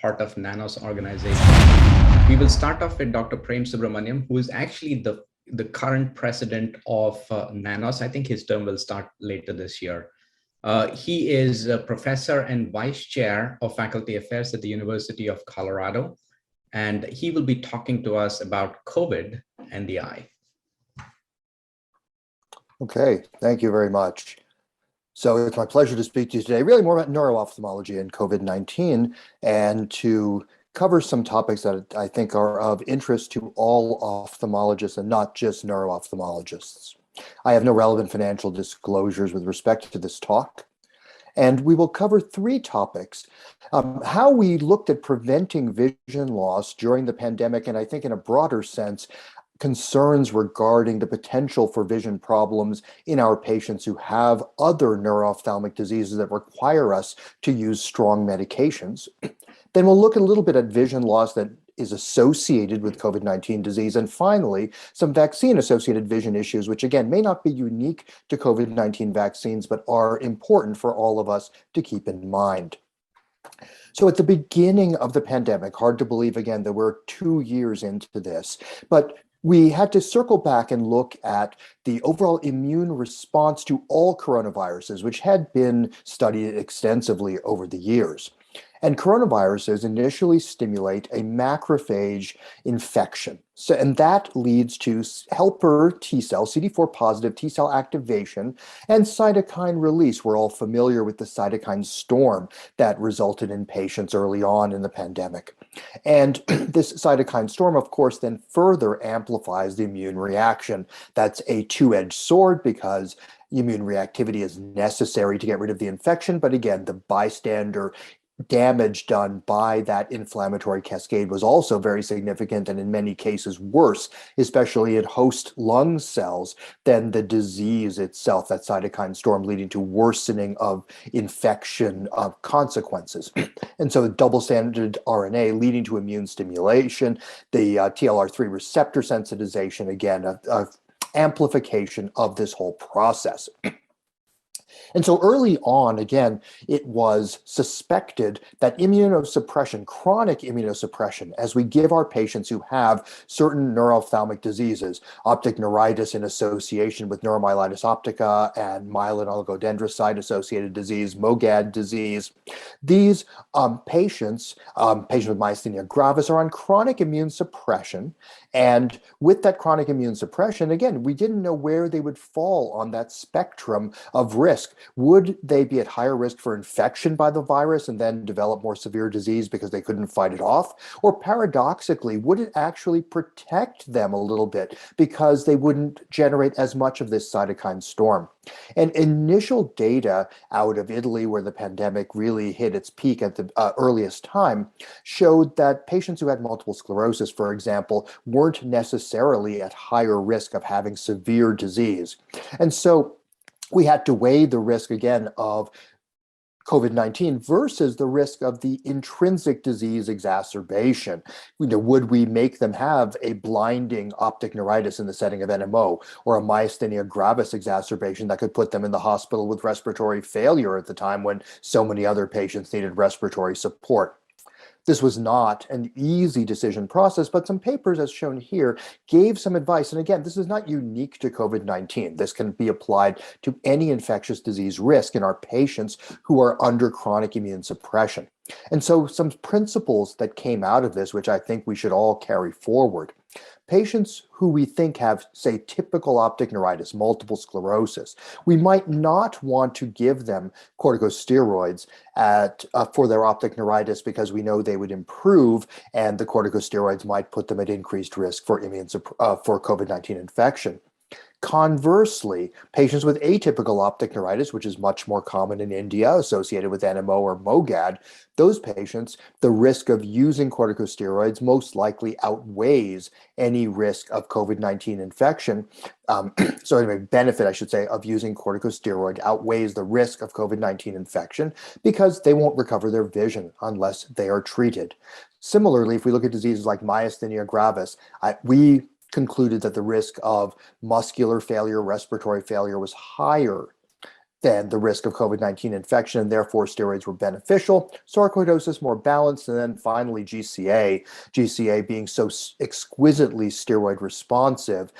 part of Nano's organization. We will start off with Dr. Prem Subramanian, who is actually the current president of Nanos. I think his term will start later this year. He is a professor and vice chair of faculty affairs at the University of Colorado, and he will be talking to us about COVID and the eye. Okay, thank you very much. So it's my pleasure to speak to you today, really more about neuro-ophthalmology and COVID-19, and to cover some topics that I think are of interest to all ophthalmologists and not just neuro-ophthalmologists. I have no relevant financial disclosures with respect to this talk. And we will cover three topics. How we looked at preventing vision loss during the pandemic, and I think in a broader sense, concerns regarding the potential for vision problems in our patients who have other neuro-ophthalmic diseases that require us to use strong medications. Then we'll look a little bit at vision loss that is associated with COVID-19 disease. And finally, some vaccine-associated vision issues, which again, may not be unique to COVID-19 vaccines, but are important for all of us to keep in mind. So at the beginning of the pandemic, hard to believe again that we're 2 years into this, but we had to circle back and look at the overall immune response to all coronaviruses, which had been studied extensively over the years. And coronaviruses initially stimulate a macrophage infection. And that leads to helper T cell, CD4 positive T cell activation, and cytokine release. We're all familiar with the cytokine storm that resulted in patients early on in the pandemic. And this cytokine storm, of course, then further amplifies the immune reaction. That's a two-edged sword because immune reactivity is necessary to get rid of the infection. But again, the bystander damage done by that inflammatory cascade was also very significant and in many cases worse, especially in host lung cells, than the disease itself, that cytokine storm leading to worsening of infection consequences. And so double-stranded RNA leading to immune stimulation, the TLR3 receptor sensitization, again, a amplification of this whole process. And so early on, again, it was suspected that immunosuppression, chronic immunosuppression, as we give our patients who have certain neuro-ophthalmic diseases, optic neuritis in association with neuromyelitis optica and myelin oligodendrocyte-associated disease, MOGAD disease, these patients with myasthenia gravis are on chronic immune suppression. And with that chronic immune suppression, again, we didn't know where they would fall on that spectrum of risk. Would they be at higher risk for infection by the virus and then develop more severe disease because they couldn't fight it off? Or paradoxically, would it actually protect them a little bit because they wouldn't generate as much of this cytokine storm? And initial data out of Italy, where the pandemic really hit its peak at the earliest time, showed that patients who had multiple sclerosis, for example, weren't necessarily at higher risk of having severe disease. And so we had to weigh the risk again of COVID-19 versus the risk of the intrinsic disease exacerbation. Would we make them have a blinding optic neuritis in the setting of NMO or a myasthenia gravis exacerbation that could put them in the hospital with respiratory failure at the time when so many other patients needed respiratory support? This was not an easy decision process, but some papers, as shown here, gave some advice. And again, this is not unique to COVID-19. This can be applied to any infectious disease risk in our patients who are under chronic immune suppression. And so some principles that came out of this, which I think we should all carry forward. Patients who we think have, say, typical optic neuritis, multiple sclerosis, we might not want to give them corticosteroids for their optic neuritis because we know they would improve, and the corticosteroids might put them at increased risk for for COVID-19 infection. Conversely, patients with atypical optic neuritis, which is much more common in India, associated with NMO or MOGAD, those patients, the risk of using corticosteroids most likely outweighs any risk of COVID-19 infection. So anyway, benefit, I should say, of using corticosteroid outweighs the risk of COVID-19 infection because they won't recover their vision unless they are treated. Similarly, if we look at diseases like myasthenia gravis, we concluded that the risk of muscular failure, respiratory failure was higher than the risk of COVID-19 infection, and therefore steroids were beneficial. Sarcoidosis more balanced, and then finally GCA being so exquisitely steroid responsive,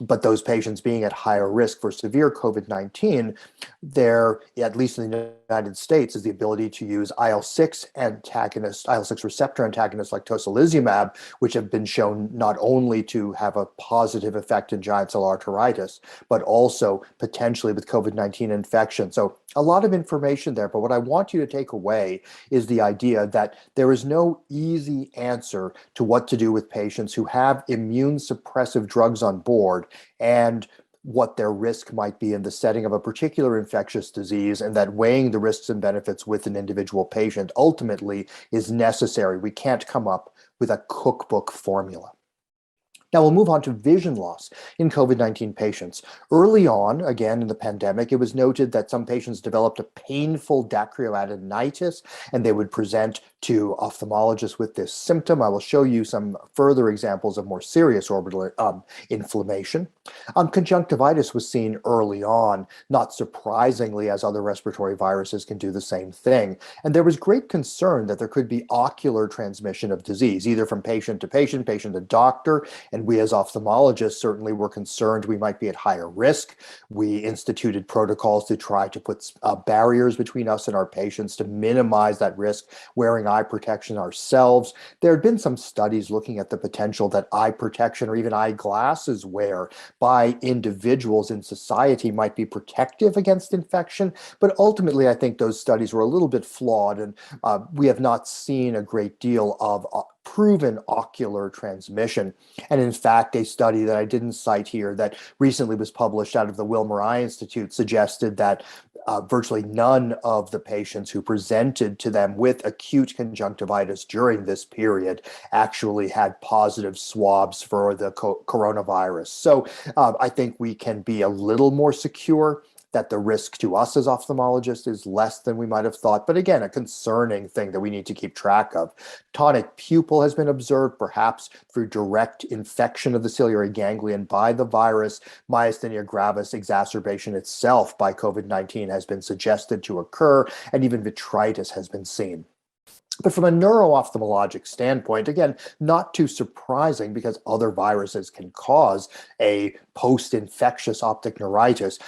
but those patients being at higher risk for severe COVID-19, there, at least in the United States, is the ability to use IL-6 receptor antagonists like tocilizumab, which have been shown not only to have a positive effect in giant cell arteritis, but also potentially with COVID-19 infection. So a lot of information there, but what I want you to take away is the idea that there is no easy answer to what to do with patients who have immune suppressive drugs on board and what their risk might be in the setting of a particular infectious disease, and that weighing the risks and benefits with an individual patient ultimately is necessary. We can't come up with a cookbook formula. Now we'll move on to vision loss in COVID-19 patients. Early on, again in the pandemic, it was noted that some patients developed a painful dacryoadenitis, and they would present to ophthalmologists with this symptom. I will show you some further examples of more serious orbital inflammation. Conjunctivitis was seen early on, not surprisingly, as other respiratory viruses can do the same thing. And there was great concern that there could be ocular transmission of disease, either from patient to patient, patient to doctor. And we as ophthalmologists certainly were concerned we might be at higher risk. We instituted protocols to try to put barriers between us and our patients to minimize that risk, wearing eye protection ourselves. There had been some studies looking at the potential that eye protection or even eyeglasses wear by individuals in society might be protective against infection. But ultimately, I think those studies were a little bit flawed, and we have not seen a great deal of proven ocular transmission. And in fact, a study that I didn't cite here that recently was published out of the Wilmer Eye Institute suggested that virtually none of the patients who presented to them with acute conjunctivitis during this period actually had positive swabs for the coronavirus. So I think we can be a little more secure that the risk to us as ophthalmologists is less than we might have thought. But again, a concerning thing that we need to keep track of. Tonic pupil has been observed, perhaps through direct infection of the ciliary ganglion by the virus. Myasthenia gravis exacerbation itself by COVID-19 has been suggested to occur, and even vitritis has been seen. But from a neuro-ophthalmologic standpoint, again, not too surprising because other viruses can cause a post-infectious optic neuritis.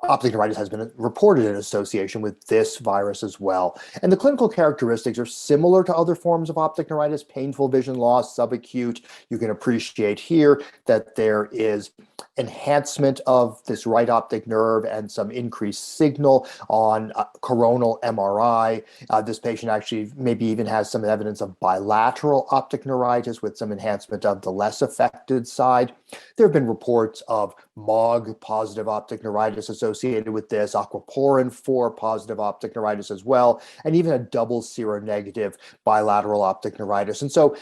Optic neuritis has been reported in association with this virus as well. And the clinical characteristics are similar to other forms of optic neuritis: painful vision loss, subacute. You can appreciate here that there is enhancement of this right optic nerve and some increased signal on coronal MRI. This patient actually maybe even has some evidence of bilateral optic neuritis with some enhancement of the less affected side. There have been reports of MOG positive optic neuritis associated with this, aquaporin 4 positive optic neuritis as well, and even a double seronegative bilateral optic neuritis. And so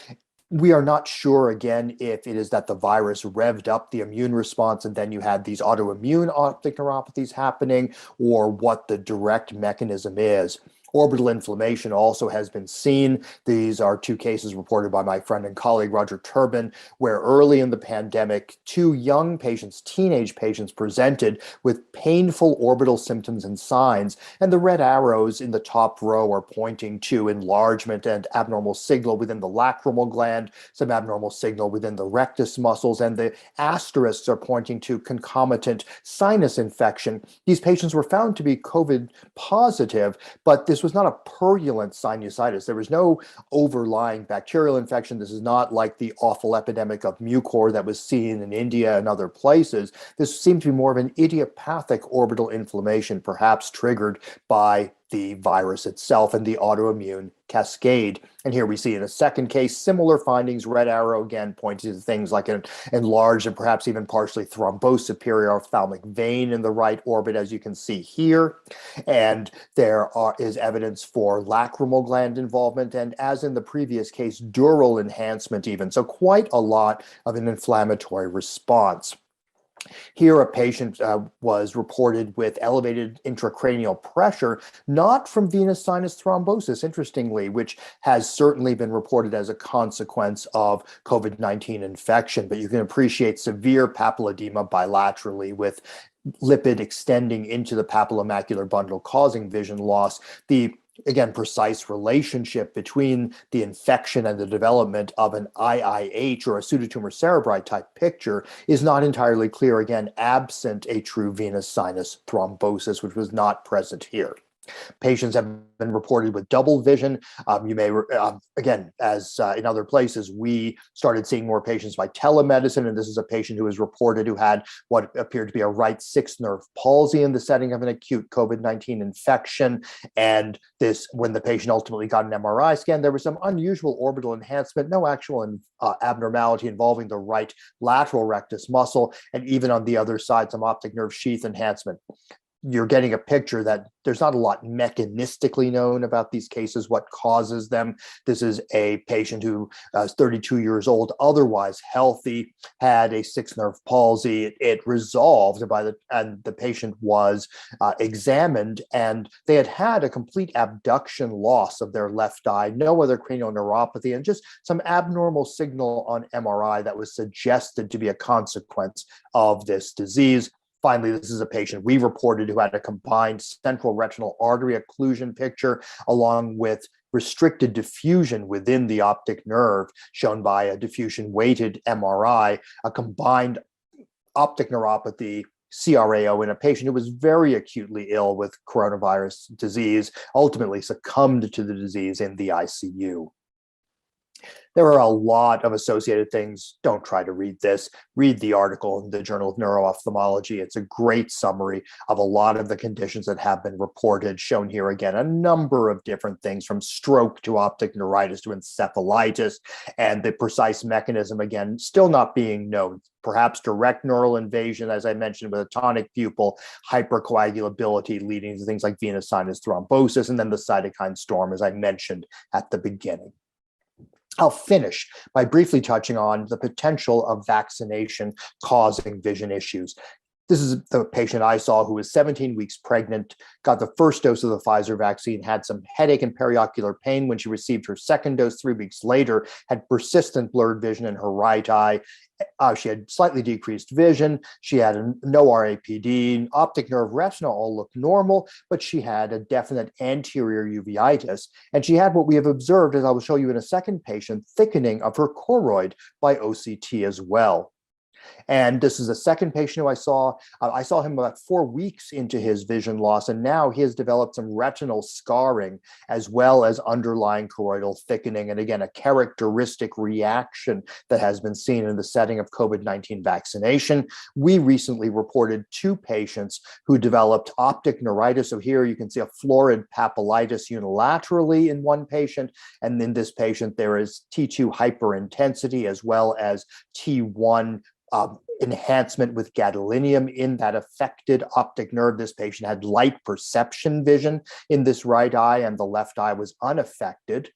we are not sure, again, if it is that the virus revved up the immune response and then you had these autoimmune optic neuropathies happening, or what the direct mechanism is. Orbital inflammation also has been seen. These are two cases reported by my friend and colleague, Roger Turbin, where early in the pandemic, two young patients, teenage patients, presented with painful orbital symptoms and signs. And the red arrows in the top row are pointing to enlargement and abnormal signal within the lacrimal gland, some abnormal signal within the rectus muscles, and the asterisks are pointing to concomitant sinus infection. These patients were found to be COVID positive, but this was not a purulent sinusitis. There was no overlying bacterial infection. This is not like the awful epidemic of mucor that was seen in India and other places. This seemed to be more of an idiopathic orbital inflammation, perhaps triggered by the virus itself and the autoimmune cascade. And here we see in a second case, similar findings. Red arrow again pointing to things like an enlarged and perhaps even partially thrombosed superior ophthalmic vein in the right orbit, as you can see here. And there is evidence for lacrimal gland involvement, and as in the previous case, dural enhancement even. So quite a lot of an inflammatory response. Here, a patient was reported with elevated intracranial pressure, not from venous sinus thrombosis, interestingly, which has certainly been reported as a consequence of COVID-19 infection. But you can appreciate severe papilledema bilaterally with lipid extending into the papillomacular bundle, causing vision loss. The, again, precise relationship between the infection and the development of an IIH or a pseudotumor cerebri type picture is not entirely clear, again, absent a true venous sinus thrombosis, which was not present here. Patients have been reported with double vision. You may, again, as in other places, we started seeing more patients by telemedicine, and this is a patient who was reported who had what appeared to be a right sixth nerve palsy in the setting of an acute COVID-19 infection. And this, when the patient ultimately got an MRI scan, there was some unusual orbital enhancement, no actual abnormality involving the right lateral rectus muscle, and even on the other side, some optic nerve sheath enhancement. You're getting a picture that there's not a lot mechanistically known about these cases, what causes them. This is a patient who is 32 years old, otherwise healthy, had a sixth nerve palsy. It resolved and the patient was examined, and they had a complete abduction loss of their left eye, no other cranial neuropathy, and just some abnormal signal on MRI that was suggested to be a consequence of this disease. Finally, this is a patient we reported who had a combined central retinal artery occlusion picture along with restricted diffusion within the optic nerve, shown by a diffusion weighted MRI, a combined optic neuropathy CRAO in a patient who was very acutely ill with coronavirus disease, ultimately succumbed to the disease in the ICU. There are a lot of associated things. Don't try to read this. Read the article in the Journal of Neuro-Ophthalmology. It's a great summary of a lot of the conditions that have been reported, shown here again, a number of different things from stroke to optic neuritis to encephalitis, and the precise mechanism, again, still not being known. Perhaps direct neural invasion, as I mentioned, with a tonic pupil, hypercoagulability leading to things like venous sinus thrombosis, and then the cytokine storm, as I mentioned at the beginning. I'll finish by briefly touching on the potential of vaccination causing vision issues. This is the patient I saw who was 17 weeks pregnant, got the first dose of the Pfizer vaccine, had some headache and periocular pain when she received her second dose 3 weeks later, had persistent blurred vision in her right eye. She had slightly decreased vision. She had no RAPD, optic nerve, retina all looked normal, but she had a definite anterior uveitis. And she had what we have observed, as I will show you in a second patient, thickening of her choroid by OCT as well. And this is the second patient who I saw. I saw him about 4 weeks into his vision loss, and now he has developed some retinal scarring as well as underlying choroidal thickening. And again, a characteristic reaction that has been seen in the setting of COVID-19 vaccination. We recently reported 2 patients who developed optic neuritis. So here you can see a florid papillitis unilaterally in one patient. And in this patient, there is T2 hyperintensity as well as T1 enhancement with gadolinium in that affected optic nerve. This patient had light perception vision in this right eye, and the left eye was unaffected.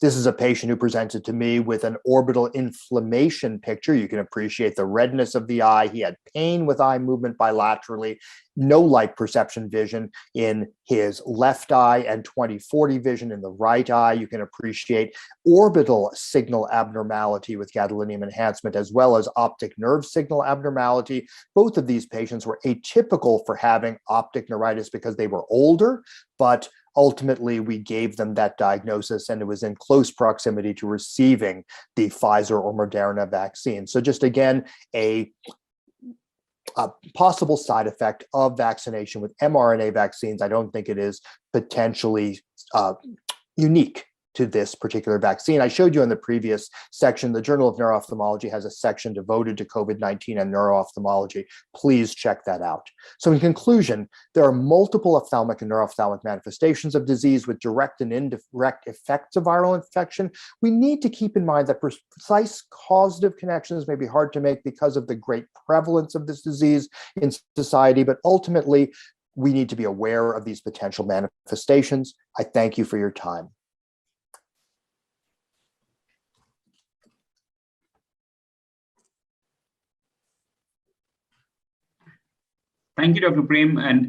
This is a patient who presented to me with an orbital inflammation picture. You can appreciate the redness of the eye. He had pain with eye movement bilaterally, no light perception vision in his left eye, and 20/40 vision in the right eye. You can appreciate orbital signal abnormality with gadolinium enhancement, as well as optic nerve signal abnormality. Both of these patients were atypical for having optic neuritis because they were older, but ultimately, we gave them that diagnosis, and it was in close proximity to receiving the Pfizer or Moderna vaccine. So just again, a possible side effect of vaccination with mRNA vaccines. I don't think it is potentially unique to this particular vaccine. I showed you in the previous section, the Journal of Neuro-Ophthalmology has a section devoted to COVID-19 and neuro-ophthalmology. Please check that out. So in conclusion, there are multiple ophthalmic and neuro-ophthalmic manifestations of disease with direct and indirect effects of viral infection. We need to keep in mind that precise causative connections may be hard to make because of the great prevalence of this disease in society, but ultimately, we need to be aware of these potential manifestations. I thank you for your time. Thank you, Dr. Prem. And